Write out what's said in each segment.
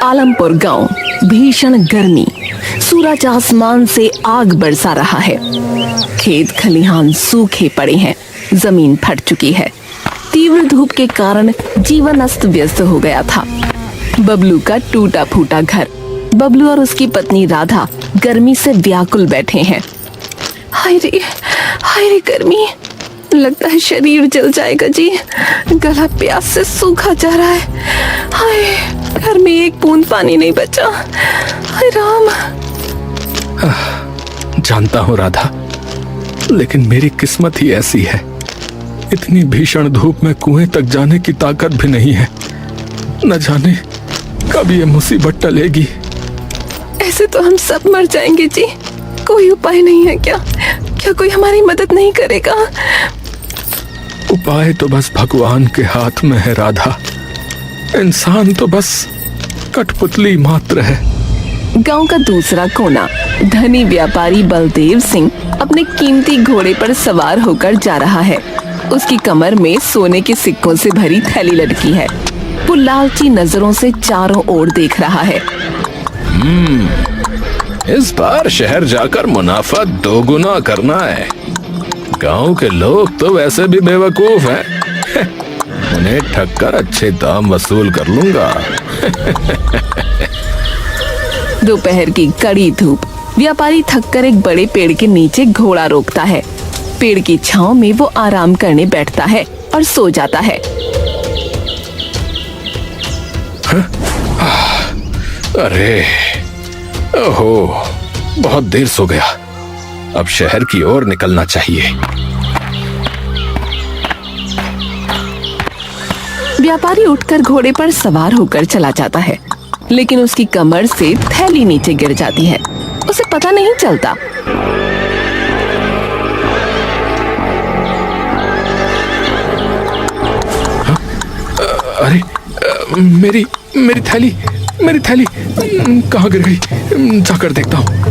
आलमपुर गांव, भीषण गर्मी, सूरज आसमान से आग बरसा रहा है। खेत खलिहान सूखे पड़े हैं, जमीन फट चुकी है। तीव्र धूप के कारण जीवन अस्त व्यस्त हो गया था। बबलू का टूटा फूटा घर। बबलू और उसकी पत्नी राधा गर्मी से व्याकुल बैठे हैं। हाय रे गर्मी, लगता है शरीर जल जाएगा जी। गला प्यास से सूखा जा रहा है। हाय, घर में एक बूंद पानी नहीं बचा। हाय राम। जानता हूँ राधा, लेकिन मेरी किस्मत ही ऐसी है। इतनी भीषण धूप में कुएं तक जाने की ताकत भी नहीं है। न जाने कब ये मुसीबत टलेगी। ऐसे तो हम सब मर जाएंगे जी। कोई उपाय नहीं है क्या? क्या कोई हमारी मदद नहीं करेगा? उपाय तो बस भगवान के हाथ में है राधा। इंसान तो बस कठपुतली मात्र है। गांव का दूसरा कोना, धनी व्यापारी बलदेव सिंह अपने कीमती घोड़े पर सवार होकर जा रहा है। उसकी कमर में सोने के सिक्कों से भरी थैली लटकी है। वो लालची नजरों से चारों ओर देख रहा है। इस बार शहर जाकर मुनाफा दोगुना करना है। गांव के लोग तो वैसे भी बेवकूफ हैं। उन्हें ठग कर अच्छे दाम वसूल कर लूंगा। दोपहर की कड़ी धूप। व्यापारी थककर एक बड़े पेड़ के नीचे घोड़ा रोकता है। पेड़ की छांव में वो आराम करने बैठता है और सो जाता है। अरे ओहो, बहुत देर सो गया। अब शहर की ओर निकलना चाहिए। व्यापारी उठकर घोड़े पर सवार होकर चला जाता है, लेकिन उसकी कमर से थैली नीचे गिर जाती है। उसे पता नहीं चलता। अरे मेरी थैली कहाँ गिर गई? जाकर देखता हूँ।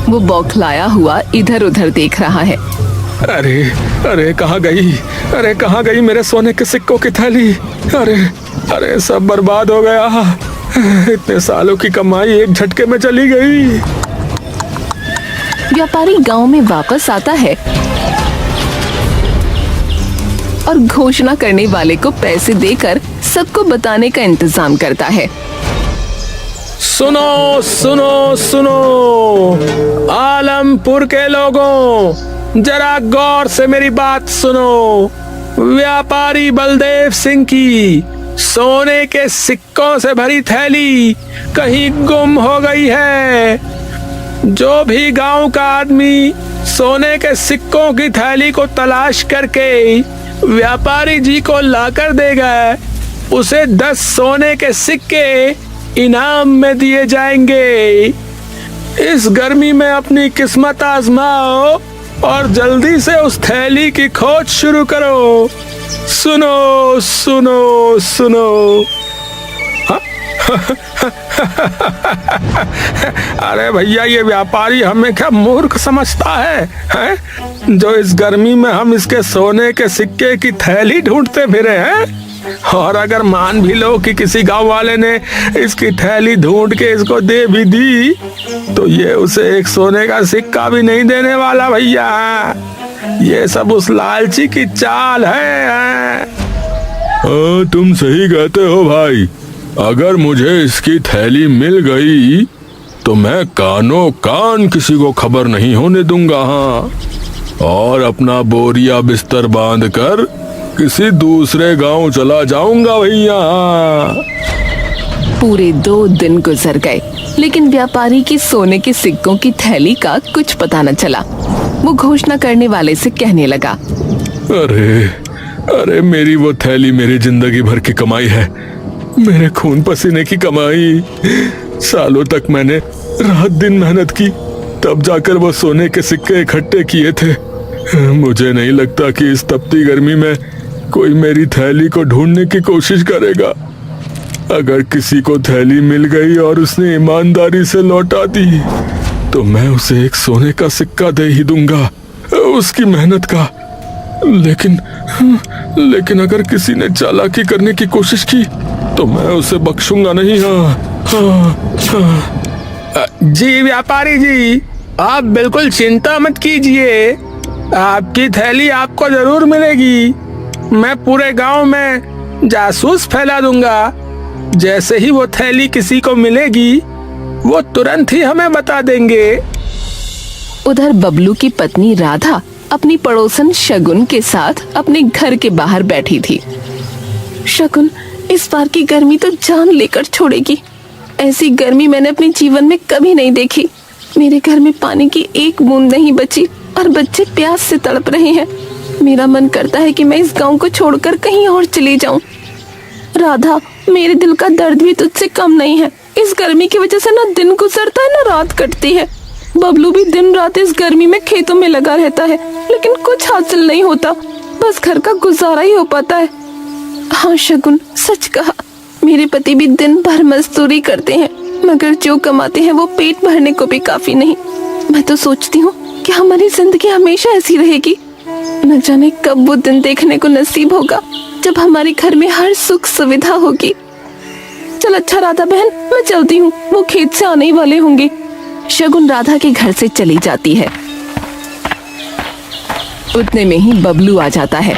वो बौखलाया हुआ इधर उधर देख रहा है। अरे कहाँ गई? अरे कहाँ गई मेरे सोने के सिक्कों की थैली? अरे सब बर्बाद हो गया। इतने सालों की कमाई एक झटके में चली गई। व्यापारी गांव में वापस आता है और घोषणा करने वाले को पैसे देकर सबको बताने का इंतजाम करता है। सुनो सुनो सुनो, आलमपुर के लोगों, जरा गौर से मेरी बात सुनो। व्यापारी बलदेव सिंह की सोने के सिक्कों से भरी थैली कहीं गुम हो गई है। जो भी गांव का आदमी सोने के सिक्कों की थैली को तलाश करके व्यापारी जी को लाकर देगा, उसे 10 सोने के सिक्के इनाम में दिए जाएंगे। इस गर्मी में अपनी किस्मत आजमाओ और जल्दी से उस थैली की खोज शुरू करो। सुनो सुनो सुनो। अरे भैया, ये व्यापारी हमें क्या मूर्ख समझता है? जो इस गर्मी में हम इसके सोने के सिक्के की थैली ढूंढते फिरे हैं। और अगर मान भी लो कि किसी गांव वाले ने इसकी थैली ढूंढ के इसको दे भी दी, तो ये उसे एक सोने का सिक्का भी नहीं देने वाला भैया। ये सब उस लालची की चाल है। तुम सही कहते हो भाई। अगर मुझे इसकी थैली मिल गई तो मैं कानों कान किसी को खबर नहीं होने दूंगा। हाँ, और अपना बोरिया बिस्तर बांधकर किसी दूसरे गांव चला जाऊंगा भैया। पूरे 2 दिन गुजर गए, लेकिन व्यापारी की सोने के सिक्कों की थैली का कुछ पता न चला। वो घोषणा करने वाले से कहने लगा, अरे मेरी वो थैली मेरी जिंदगी भर की कमाई है। मेरे खून पसीने की कमाई। सालों तक मैंने रात दिन मेहनत की, तब जाकर वो सोने के सिक्के इकट्ठे किए थे। मुझे नहीं लगता कि इस तपती गर्मी में कोई मेरी थैली को ढूंढने की कोशिश करेगा। अगर किसी को थैली मिल गई और उसने ईमानदारी से लौटा दी तो मैं उसे एक सोने का सिक्का दे ही दूंगा, उसकी मेहनत का। लेकिन अगर किसी ने चालाकी करने की कोशिश की तो मैं उसे बख्शूंगा नहीं। जी व्यापारी जी, आप बिल्कुल चिंता मत कीजिए, आपकी थैली आपको जरूर मिलेगी। मैं पूरे गांव में जासूस फैला दूंगा। जैसे ही वो थैली किसी को मिलेगी वो तुरंत ही हमें बता देंगे। उधर बबलू की पत्नी राधा अपनी पड़ोसन शगुन के साथ अपने घर के बाहर बैठी थी। शगुन, इस बार की गर्मी तो जान लेकर छोड़ेगी। ऐसी गर्मी मैंने अपने जीवन में कभी नहीं देखी। मेरे घर में पानी की एक बूंद नहीं बची और बच्चे प्यास से तड़प रहे हैं। मेरा मन करता है कि मैं इस गांव को छोड़कर कहीं और चली जाऊं। राधा, मेरे दिल का दर्द भी तुझसे कम नहीं है। इस गर्मी की वजह से ना दिन गुजरता है ना रात कटती है। बबलू भी दिन रात इस गर्मी में खेतों में लगा रहता है, लेकिन कुछ हासिल नहीं होता। बस घर का गुजारा ही हो पाता है। हाँ शगुन, सच कहा। मेरे पति भी दिन भर मजदूरी करते हैं, मगर जो कमाते हैं वो पेट भरने को भी काफी नहीं। मैं तो सोचती हूँ कि हमारी जिंदगी हमेशा ऐसी रहेगी। न जाने कब वो दिन देखने को नसीब होगा जब हमारे घर में हर सुख सुविधा होगी। चल अच्छा राधा बहन, मैं चलती हूँ, वो खेत से आने ही वाले होंगे। शगुन राधा के घर से चली जाती है। उतने में ही बबलू आ जाता है।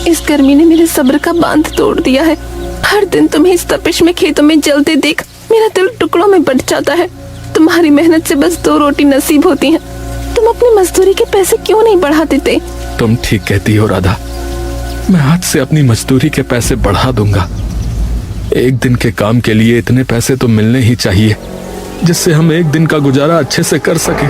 इस गर्मी ने मेरे सब्र का बांध तोड़ दिया है। हर दिन तुम्हें इस तपिश में खेतों में जलते देख मेरा दिल टुकड़ों में बंट जाता है। तुम्हारी मेहनत से बस 2 रोटी नसीब होती हैं। तुम अपनी मजदूरी के पैसे क्यों नहीं बढ़ा देते? तुम ठीक कहती हो राधा, मैं आज से अपनी मजदूरी के पैसे बढ़ा दूंगा। एक दिन के काम के लिए इतने पैसे तो मिलने ही चाहिए जिससे हम एक दिन का गुजारा अच्छे से कर सके।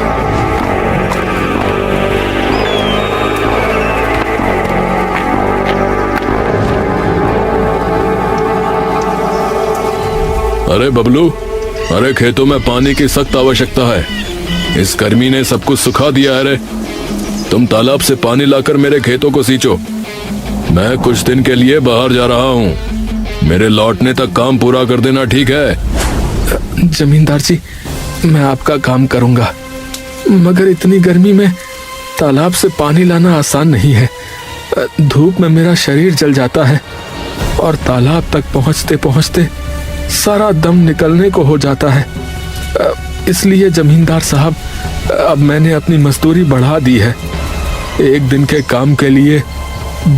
अरे बबलू, अरे खेतों में पानी की सख्त आवश्यकता है। इस गर्मी ने सब कुछ सुखा दिया है रे। तुम तालाब से पानी लाकर मेरे खेतों को सींचो। मैं कुछ दिन के लिए बाहर जा रहा हूँ। मेरे लौटने तक काम पूरा कर देना, ठीक है? जमींदार जी, मैं आपका काम करूंगा, मगर इतनी गर्मी में तालाब से पानी लाना आसान नहीं है। धूप में मेरा शरीर जल जाता है और तालाब तक पहुंचते पहुंचते सारा दम निकलने को हो जाता है। इसलिए जमींदार साहब, अब मैंने अपनी मजदूरी बढ़ा दी है। एक दिन के काम के लिए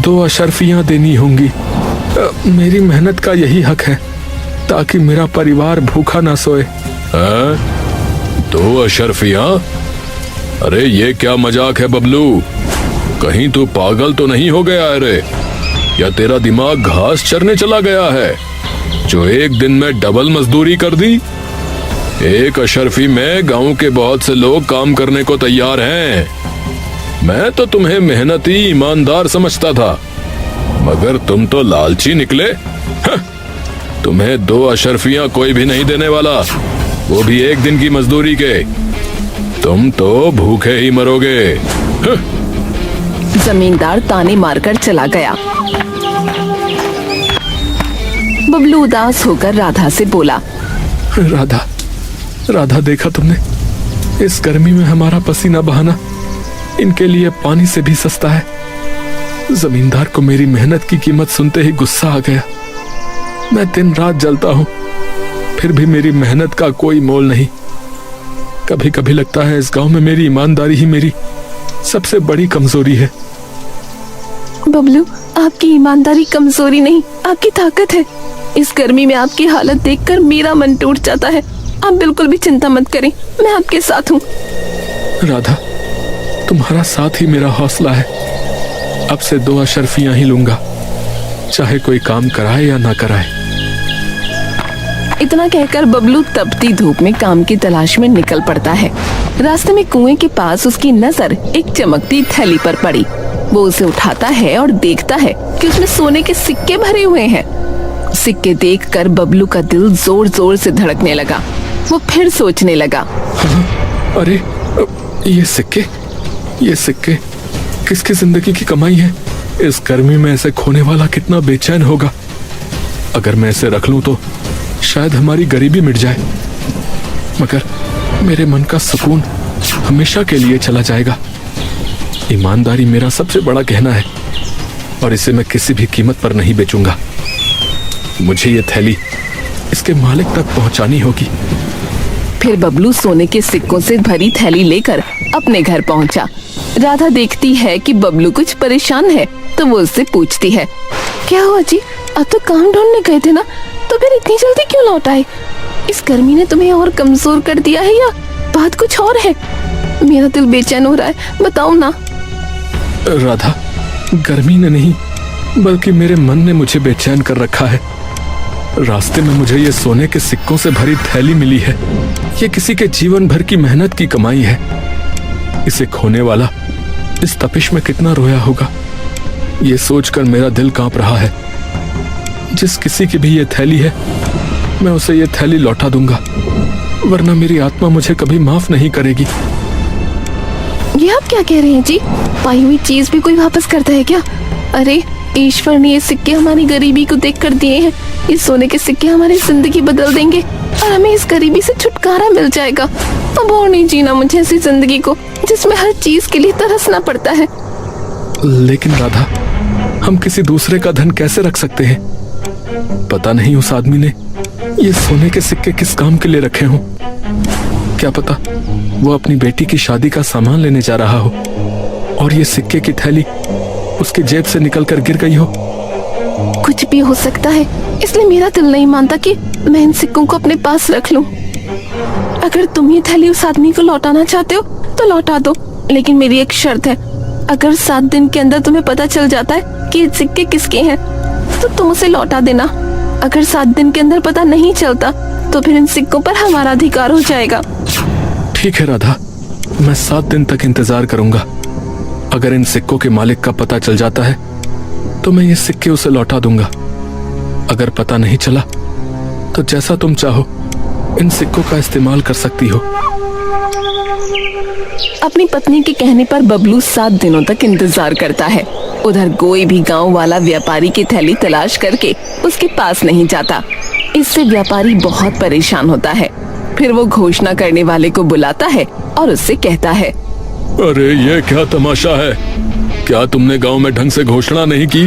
2 अशर्फियां देनी होंगी। मेरी मेहनत का यही हक है ताकि मेरा परिवार भूखा ना सोए। 2 अशर्फियां? अरे ये क्या मजाक है बबलू? कहीं तू पागल तो नहीं हो गया है रे? या तेरा दिमाग घास चरने चला गया है जो एक दिन में डबल मजदूरी कर दी? एक अशर्फी में गांव के बहुत से लोग काम करने को तैयार हैं। मैं तो तुम्हें मेहनती ईमानदार समझता था, मगर तुम तो लालची निकले। तुम्हें 2 अशर्फियां कोई भी नहीं देने वाला, वो भी एक दिन की मजदूरी के। तुम तो भूखे ही मरोगे। जमींदार ताने मारकर चला गया। बबलू उदास होकर राधा से बोला, राधा देखा तुमने? इस गर्मी में हमारा पसीना बहाना इनके लिए पानी से भी सस्ता है। जमींदार को मेरी मेहनत की कीमत सुनते ही गुस्सा आ गया। मैं दिन रात जलता हूँ, फिर भी मेरी मेहनत का कोई मोल नहीं। कभी कभी लगता है इस गांव में मेरी ईमानदारी ही मेरी सबसे बड़ी कमजोरी है। बबलू, आपकी ईमानदारी कमजोरी नहीं, आपकी ताकत है। इस गर्मी में आपकी हालत देखकर मेरा मन टूट जाता है। आप बिल्कुल भी चिंता मत करें, मैं आपके साथ हूँ। राधा, तुम्हारा साथ ही मेरा हौसला है। अब से 2 अशर्फियां ही लूंगा, चाहे कोई काम कराए या ना कराए। इतना कहकर बबलू तपती धूप में काम की तलाश में निकल पड़ता है। रास्ते में कुएं के पास उसकी नजर एक चमकती थैली पर पड़ी। वो उसे उठाता है और देखता है कि उसमें सोने के सिक्के भरे हुए हैं। सिक्के देखकर बबलू का दिल जोर जोर से धड़कने लगा। वो फिर सोचने लगा, अरे ये सिक्के किसकी जिंदगी की कमाई है? इस गर्मी में ऐसे खोने वाला कितना बेचैन होगा। अगर मैं इसे रख लूं तो शायद हमारी गरीबी मिट जाए, मगर मेरे मन का सुकून हमेशा के लिए चला जाएगा। ईमानदारी मेरा सबसे बड़ा गहना है और इसे मैं किसी भी कीमत पर नहीं बेचूंगा। मुझे ये थैली इसके मालिक तक पहुंचानी होगी। फिर बबलू सोने के सिक्कों से भरी थैली लेकर अपने घर पहुंचा। राधा देखती है कि बबलू कुछ परेशान है तो वो उससे पूछती है, क्या हुआ जी, अब तो काम ढूंढने गए थे ना, तो फिर इतनी जल्दी क्यों लौट आए? इस गर्मी ने तुम्हें और कमजोर कर दिया है या बात कुछ और है? मेरा दिल बेचैन हो रहा है, बताओ ना। राधा, गर्मी ने नहीं बल्कि मेरे मन ने मुझे बेचैन कर रखा है। रास्ते में मुझे ये सोने के सिक्कों से भरी थैली मिली है। ये किसी के जीवन भर की मेहनत की कमाई है। इसे खोने वाला इस तपिश में कितना रोया होगा, ये सोचकर मेरा दिल कांप रहा है। जिस किसी की भी ये थैली है, मैं उसे ये थैली लौटा दूंगा, वरना मेरी आत्मा मुझे कभी माफ नहीं करेगी। ये आप क्या कह रहे हैं जी? पाई हुई चीज भी कोई वापस करता है क्या? अरे ईश्वर ने ये सिक्के हमारी गरीबी को देखकर दिए हैं। ये सोने के सिक्के हमारी जिंदगी बदल देंगे और हमें इस गरीबी से छुटकारा मिल जाएगा। अब और नहीं जीना मुझे ऐसी जिंदगी को जिसमें हर चीज के लिए तरसना पड़ता है। लेकिन राधा, हम किसी दूसरे का धन कैसे रख सकते हैं? पता नहीं उस आदमी ने ये सोने के सिक्के किस काम के लिए रखे हों। क्या पता वो अपनी बेटी की शादी का सामान लेने जा रहा हो और ये सिक्के की थैली उसकी जेब से निकलकर गिर गई हो। कुछ भी हो सकता है, इसलिए मेरा दिल नहीं मानता कि मैं इन सिक्कों को अपने पास रख लूं। अगर तुम ये थैली उस आदमी को लौटाना चाहते हो तो लौटा दो, लेकिन मेरी एक शर्त है। अगर 7 दिन के अंदर तुम्हें पता चल जाता है कि ये सिक्के किसके हैं तो तुम उसे लौटा देना। अगर 7 दिन के अंदर पता नहीं चलता तो फिर इन सिक्कों पर हमारा अधिकार हो जाएगा। ठीक है राधा, मैं 7 दिन तक इंतजार करूंगा। अगर इन सिक्कों के मालिक का पता चल जाता है तो मैं ये सिक्के उसे लौटा दूंगा। अगर पता नहीं चला तो जैसा तुम चाहो इन सिक्कों का इस्तेमाल कर सकती हो। अपनी पत्नी के कहने पर बबलू 7 दिनों तक इंतजार करता है। उधर कोई भी गांव वाला व्यापारी की थैली तलाश करके उसके पास नहीं जाता। इससे व्यापारी बहुत परेशान होता है। फिर वो घोषणा करने वाले को बुलाता है और उससे कहता है, अरे ये क्या तमाशा है? क्या तुमने गांव में ढंग से घोषणा नहीं की?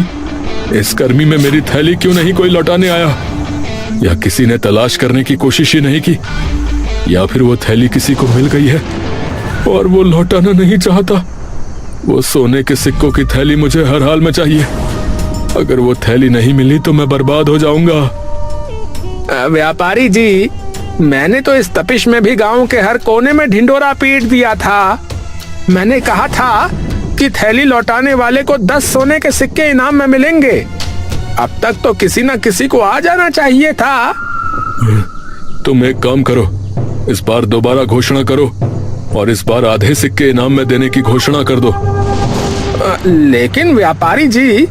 इस गर्मी में मेरी थैली क्यों नहीं कोई लौटाने आया? या किसी ने तलाश करने की कोशिश ही नहीं की? या फिर वो थैली किसी को मिल गई है और वो लौटाना नहीं चाहता? वो सोने के सिक्कों की थैली मुझे हर हाल में चाहिए। अगर वो थैली नहीं मिली तो मैं बर्बाद हो जाऊंगा। व्यापारी जी, मैंने तो इस तपिश में भी गांव के हर कोने में ढिंडोरा पीट दिया था। मैंने कहा था कि थैली लौटाने वाले को 10 सोने के सिक्के इनाम में मिलेंगे। अब तक तो किसी न किसी को आ जाना चाहिए था। तुम एक काम करो, इस बार दोबारा घोषणा करो और इस बार आधे सिक्के इनाम में देने की घोषणा कर दो। लेकिन व्यापारी जी,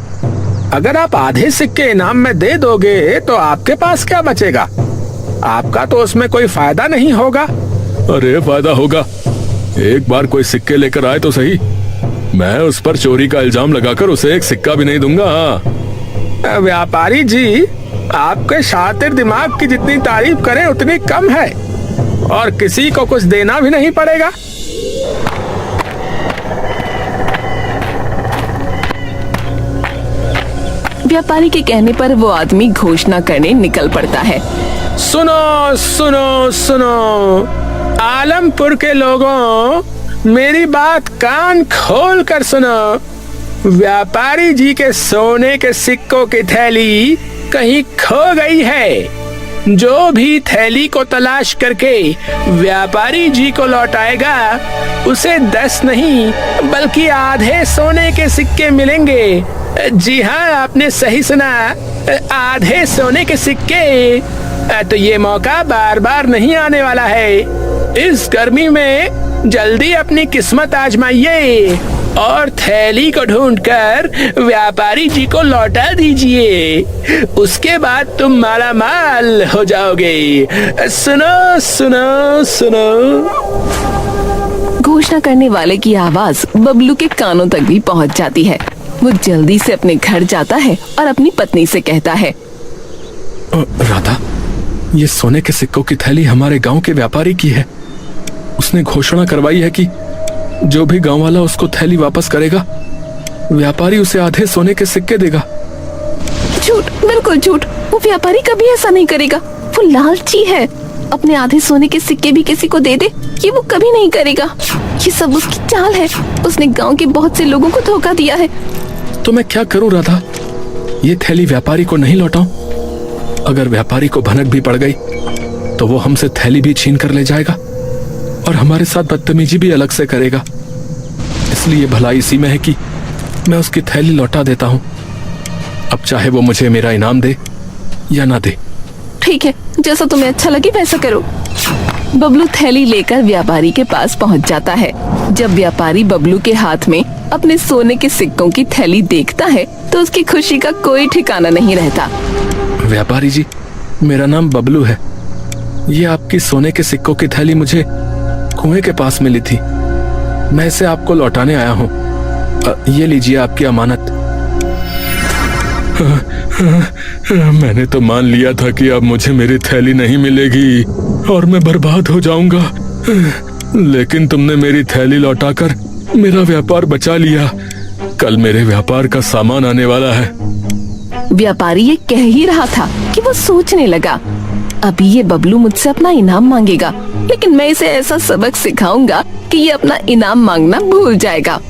अगर आप आधे सिक्के इनाम में दे दोगे तो आपके पास क्या बचेगा? आपका तो उसमें कोई फायदा नहीं होगा। अरे फायदा होगा। एक बार कोई सिक्के लेकर आए तो सही, मैं उस पर चोरी का इल्जाम लगाकर उसे एक सिक्का भी नहीं दूंगा। व्यापारी जी, आपके शातिर दिमाग की जितनी तारीफ करें उतनी कम है और किसी को कुछ देना भी नहीं पड़ेगा। व्यापारी के कहने पर वो आदमी घोषणा करने निकल पड़ता है। सुनो सुनो सुनो, आलमपुर के लोगों, मेरी बात कान खोल कर सुनो। व्यापारी जी के सोने के सिक्कों की थैली कहीं खो गई है। जो भी थैली को तलाश करके व्यापारी जी को लौटाएगा उसे 10 नहीं बल्कि आधे सोने के सिक्के मिलेंगे। जी हाँ, आपने सही सुना, आधे सोने के सिक्के। तो ये मौका बार बार नहीं आने वाला है। इस गर्मी में जल्दी अपनी किस्मत आजमाइए और थैली को ढूंढकर व्यापारी जी को लौटा दीजिए। उसके बाद तुम माला माल हो जाओगे। सुनो सुनो सुनो। घोषणा करने वाले की आवाज बबलू के कानों तक भी पहुंच जाती है। वो जल्दी से अपने घर जाता है और अपनी पत्नी से कहता है, राधा, ये सोने के सिक्कों की थैली हमारे गांव के व्यापारी की है। उसने घोषणा करवाई है कि जो भी गांव वाला उसको थैली वापस करेगा, व्यापारी उसे आधे सोने के सिक्के देगा। झूठ, बिल्कुल झूठ। वो व्यापारी कभी ऐसा नहीं करेगा। वो लालची है। अपने आधे सोने के सिक्के भी किसी को दे दे, ये वो कभी नहीं करेगा। ये सब उसकी चाल है। उसने गांव के बहुत से लोगों को धोखा दिया है। तो मैं क्या करूं राधा? ये थैली व्यापारी को नहीं लौटाऊं? अगर व्यापारी को भनक भी पड़ गई तो वो हमसे थैली भी छीन कर ले जाएगा और हमारे साथ बदतमीजी भी अलग से करेगा। इसलिए भलाई इसी में है कि मैं उसकी थैली लौटा देता हूं। अब चाहे वो मुझे मेरा इनाम दे या ना दे। ठीक है, जैसा तुम्हें अच्छा लगे वैसा करो। बबलू थैली लेकर व्यापारी के पास पहुंच जाता है। जब व्यापारी बबलू के हाथ में अपने सोने के सिक्कों की थैली देखता है तो उसकी खुशी का कोई ठिकाना नहीं रहता। व्यापारी जी, मेरा नाम बबलू है। ये आपकी सोने के सिक्कों की थैली मुझे कुएं के पास मिली थी। मैं इसे आपको लौटाने आया हूँ। ये लीजिए आपकी अमानत। मैंने तो मान लिया था कि अब मुझे मेरी थैली नहीं मिलेगी और मैं बर्बाद हो जाऊंगा, लेकिन तुमने मेरी थैली लौटाकर मेरा व्यापार बचा लिया। कल मेरे व्यापार का सामान आने वाला है। व्यापारी ये कह ही रहा था कि वो सोचने लगा, अभी ये बबलू मुझसे अपना इनाम मांगेगा, लेकिन मैं इसे ऐसा सबक सिखाऊंगा कि ये अपना इनाम मांगना भूल जाएगा।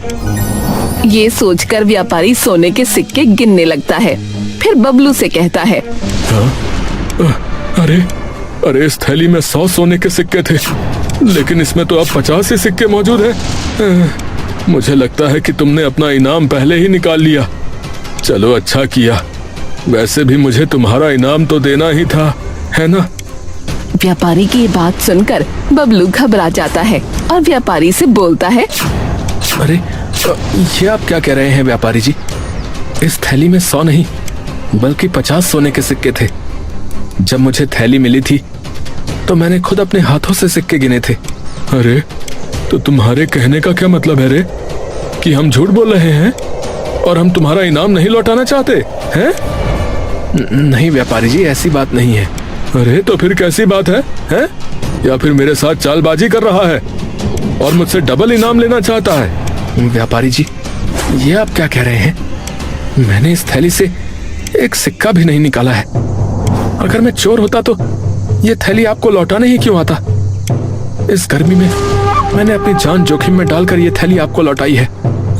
ये सोचकर व्यापारी सोने के सिक्के गिनने लगता है। फिर बबलू से कहता है, अरे इस थैली में 100 सोने के सिक्के थे, लेकिन इसमें तो अब 50 ही सिक्के मौजूद हैं। मुझे लगता है कि तुमने अपना इनाम पहले ही निकाल लिया। चलो अच्छा किया, वैसे भी मुझे तुम्हारा इनाम तो देना ही था, है ना? व्यापारी की ये बात सुनकर बबलू घबरा जाता है और व्यापारी से बोलता है, अरे ये आप क्या कह रहे हैं व्यापारी जी? इस थैली में 100 नहीं बल्कि 50 सोने के सिक्के थे। जब मुझे थैली मिली थी तो मैंने खुद अपने हाथों से सिक्के गिने थे। अरे तो तुम्हारे कहने का क्या मतलब है रे? कि हम झूठ बोल रहे हैं और हम तुम्हारा इनाम नहीं लौटाना चाहते हैं? नहीं व्यापारी जी, ऐसी बात नहीं है। अरे तो फिर कैसी बात है? या फिर मेरे साथ चालबाजी कर रहा है और मुझसे डबल इनाम लेना चाहता है? व्यापारी जी, ये आप क्या कह रहे हैं? मैंने इस थैली से एक सिक्का भी नहीं निकाला है। अगर मैं चोर होता तो ये थैली आपको लौटाने ही क्यों आता? इस गर्मी में मैंने अपनी जान जोखिम में डालकर ये थैली आपको लौटाई है।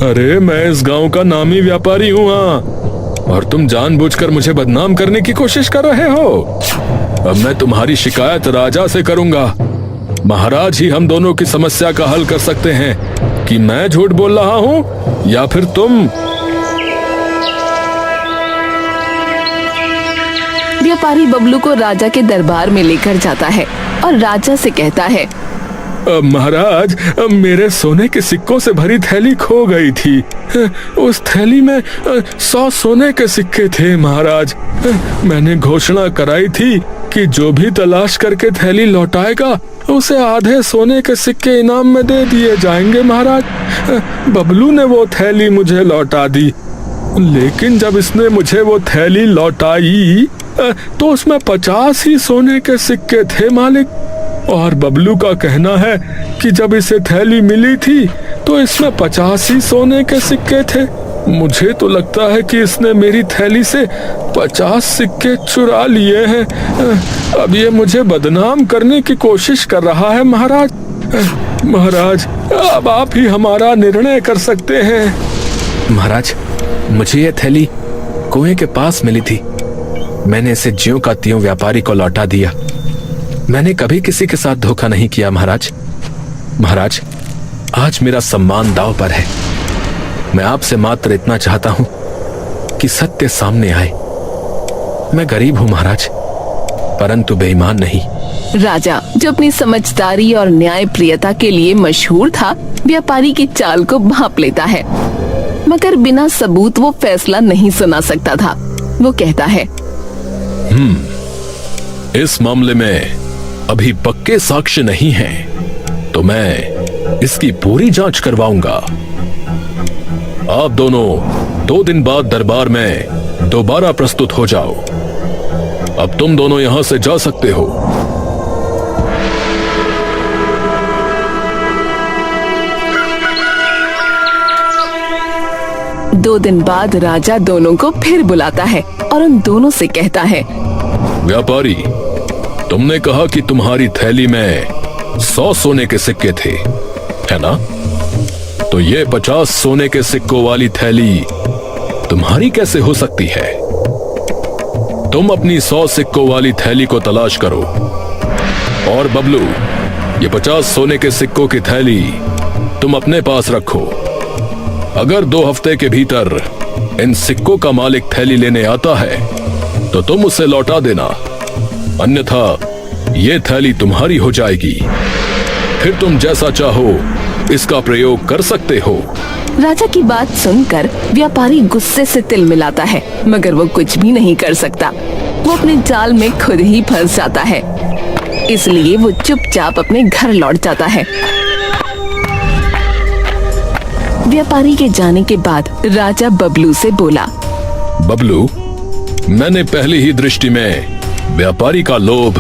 अरे मैं इस गांव का नामी व्यापारी हूँ, और तुम जानबूझकर मुझे बदनाम करने की कोशिश कर रहे हो। अब मैं तुम्हारी शिकायत राजा से करूंगा। महाराज ही हम दोनों की समस्या का हल कर सकते हैं कि मैं झूठ बोल रहा हूँ या फिर तुम। व्यापारी बबलू को राजा के दरबार में लेकर जाता है और राजा से कहता है, महाराज, मेरे सोने के सिक्कों से भरी थैली खो गई थी। उस थैली में 100 सोने के सिक्के थे महाराज। मैंने घोषणा कराई थी कि जो भी तलाश करके थैली लौटाएगा उसे आधे सोने के सिक्के इनाम में दे दिए जाएंगे महाराज। बबलू ने वो थैली मुझे लौटा दी, लेकिन जब इसने मुझे वो थैली लौटाई तो उसमें 50 ही सोने के सिक्के थे मालिक। और बबलू का कहना है कि जब इसे थैली मिली थी तो इसमें 50 ही सोने के सिक्के थे। मुझे तो लगता है कि इसने मेरी थैली से 50 सिक्के चुरा लिए हैं। अब ये मुझे बदनाम करने की कोशिश कर रहा है महाराज। महाराज, अब आप ही हमारा निर्णय कर सकते हैं। महाराज, मुझे ये थैली कुएं के पास मिली थी। मैंने इसे ज्यों का त्यों व्यापारी को लौटा दिया। मैंने कभी किसी के साथ धोखा नहीं किया महाराज। महाराज, आज मेरा सम्मान दांव पर है। मैं आपसे मात्र इतना चाहता हूं कि सत्य सामने आए। मैं गरीब हूं महाराज, परंतु बेईमान नहीं। राजा, जो अपनी समझदारी और न्यायप्रियता के लिए मशहूर था, व्यापारी की चाल को भांप लेता है, मगर बिना सबूत वो फैसला नहीं सुना सकता था। वो कहता है, इस मामले में अभी पक्के साक्ष्य नहीं हैं, तो मैं इसकी पूरी जांच करवाऊंगा। आप दोनों 2 दिन बाद दरबार में दोबारा प्रस्तुत हो जाओ। अब तुम दोनों यहां से जा सकते हो। 2 दिन बाद राजा दोनों को फिर बुलाता है और उन दोनों से कहता है, व्यापारी, तुमने कहा कि तुम्हारी थैली में 100 सोने के सिक्के थे, है ना? तो ये 50 सोने के सिक्कों वाली थैली तुम्हारी कैसे हो सकती है? तुम अपनी 100 सिक्कों वाली थैली को तलाश करो। और बबलू, ये 50 सोने के सिक्कों की थैली तुम अपने पास रखो। अगर 2 हफ्ते के भीतर इन सिक्कों का मालिक थैली लेने आता है तो तुम उसे लौटा देना, अन्यथा ये थैली तुम्हारी हो जाएगी। फिर तुम जैसा चाहो इसका प्रयोग कर सकते हो। राजा की बात सुनकर व्यापारी गुस्से से तिल मिलाता है, मगर वो कुछ भी नहीं कर सकता। वो अपने जाल में खुद ही फंस जाता है, इसलिए वो चुपचाप अपने घर लौट जाता है। व्यापारी के जाने के बाद राजा बबलू से बोला, बबलू, मैंने पहली ही दृष्टि में व्यापारी का लोभ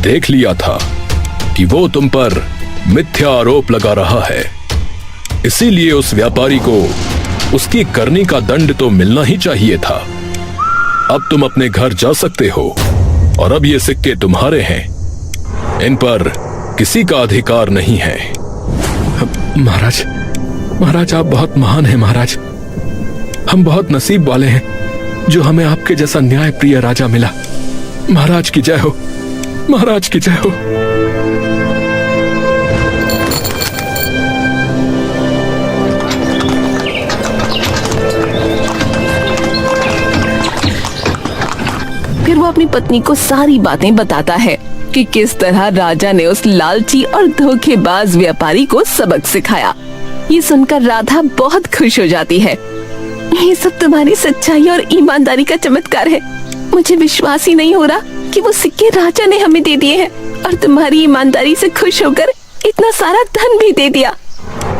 देख लिया था कि वो तुम पर मिथ्या आरोप लगा रहा है। इसीलिए उस व्यापारी को उसकी करनी का दंड तो मिलना ही चाहिए था। अब तुम अपने घर जा सकते हो और अब ये सिक्के तुम्हारे हैं। इन पर किसी का अधिकार नहीं है। महाराज, महाराज आप बहुत महान हैं महाराज। हम बहुत नसीब वाले हैं जो हमें आपके जैसा न्याय प्रिय राजा मिला। महाराज की जय हो, महाराज की जय हो। फिर वो अपनी पत्नी को सारी बातें बताता है कि किस तरह राजा ने उस लालची और धोखेबाज व्यापारी को सबक सिखाया। ये सुनकर राधा बहुत खुश हो जाती है। ये सब तुम्हारी सच्चाई और ईमानदारी का चमत्कार है। मुझे विश्वास ही नहीं हो रहा कि वो सिक्के राजा ने हमें दे दिए हैं और तुम्हारी ईमानदारी से खुश होकर इतना सारा धन भी दे दिया।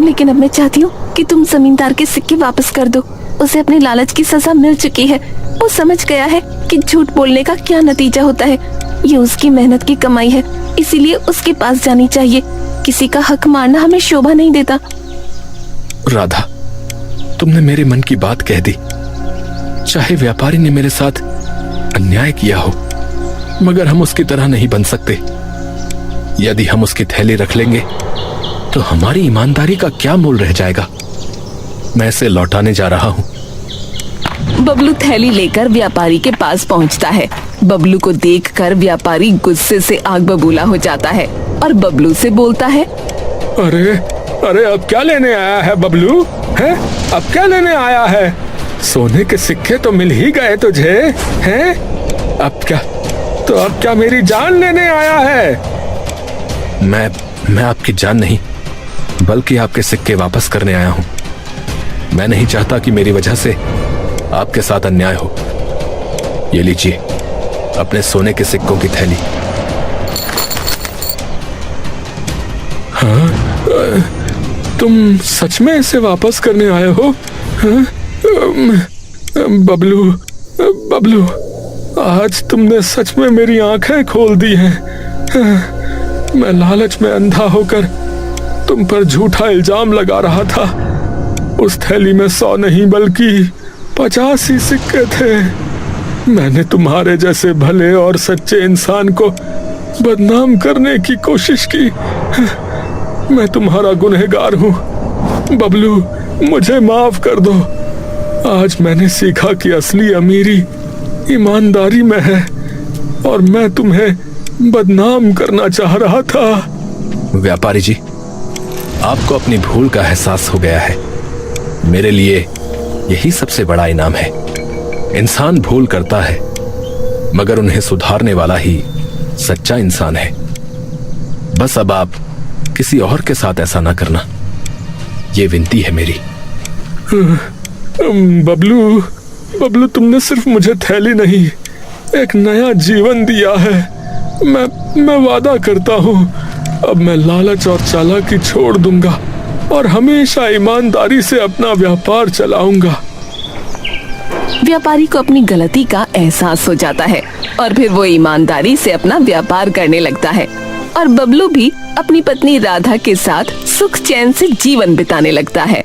लेकिन अब मैं चाहती हूँ कि तुम जमींदार के सिक्के वापस कर दो। उसे अपने लालच की सजा मिल चुकी है। वो समझ गया है कि झूठ बोलने का क्या नतीजा होता है। ये उसकी मेहनत की कमाई है, इसीलिए उसके पास जानी चाहिए। किसी का हक मारना हमें शोभा नहीं देता। राधा, तुमने मेरे मन की बात कह दी। चाहे व्यापारी ने मेरे साथ अन्याय किया हो, मगर हम उसकी तरह नहीं बन सकते। यदि हम उसकी थैली रख लेंगे तो हमारी ईमानदारी का क्या मोल रह जाएगा। मैं इसे लौटाने जा रहा हूँ। बबलू थैली लेकर व्यापारी के पास पहुँचता है। बबलू को देखकर व्यापारी गुस्से से आग बबूला हो जाता है और बबलू से बोलता है, अरे अरे, अब क्या लेने आया है बबलू? हैं? अब क्या लेने आया है? सोने के सिक्के तो मिल ही गए तुझे, हैं? अब क्या मेरी जान लेने आया है? मैं आपकी जान नहीं, बल्कि आपके सिक्के वापस करने आया हूँ। मैं नहीं चाहता कि मेरी वजह से आपके साथ अन्याय हो। ये लीजिए अपने सोने के सिक्कों की थैली। हाँ, तुम सच में इसे वापस करने आए हो? हाँ? बबलू, बबलू, आज तुमने सच में मेरी आंखें खोल दी हैं। हाँ, मैं लालच में अंधा होकर तुम पर झूठा इल्जाम लगा रहा था। उस थैली में 100 नहीं बल्कि 50 ही सिक्के थे। मैंने तुम्हारे जैसे भले और सच्चे इंसान को बदनाम करने की कोशिश की। मैं तुम्हारा गुनहगार हूँ बबलू, मुझे माफ कर दो। आज मैंने सीखा कि असली अमीरी ईमानदारी में है और मैं तुम्हें बदनाम करना चाह रहा था। व्यापारी जी, आपको अपनी भूल का एहसास हो गया है। मेरे लिए यही सबसे बड़ा इनाम है। इंसान भूल करता है, मगर उन्हें सुधारने वाला ही सच्चा इंसान है। बस अब आप किसी और के साथ ऐसा ना करना, ये विनती है मेरी। बबलू, बबलू, तुमने सिर्फ मुझे थैली नहीं, एक नया जीवन दिया है। मैं वादा करता हूँ, अब मैं लालच और चालाकी छोड़ दूंगा और हमेशा ईमानदारी से अपना व्यापार चलाऊंगा। व्यापारी को अपनी गलती का एहसास हो जाता है और फिर वो ईमानदारी से अपना व्यापार करने लगता है और बबलू भी अपनी पत्नी राधा के साथ सुख चैन से जीवन बिताने लगता है।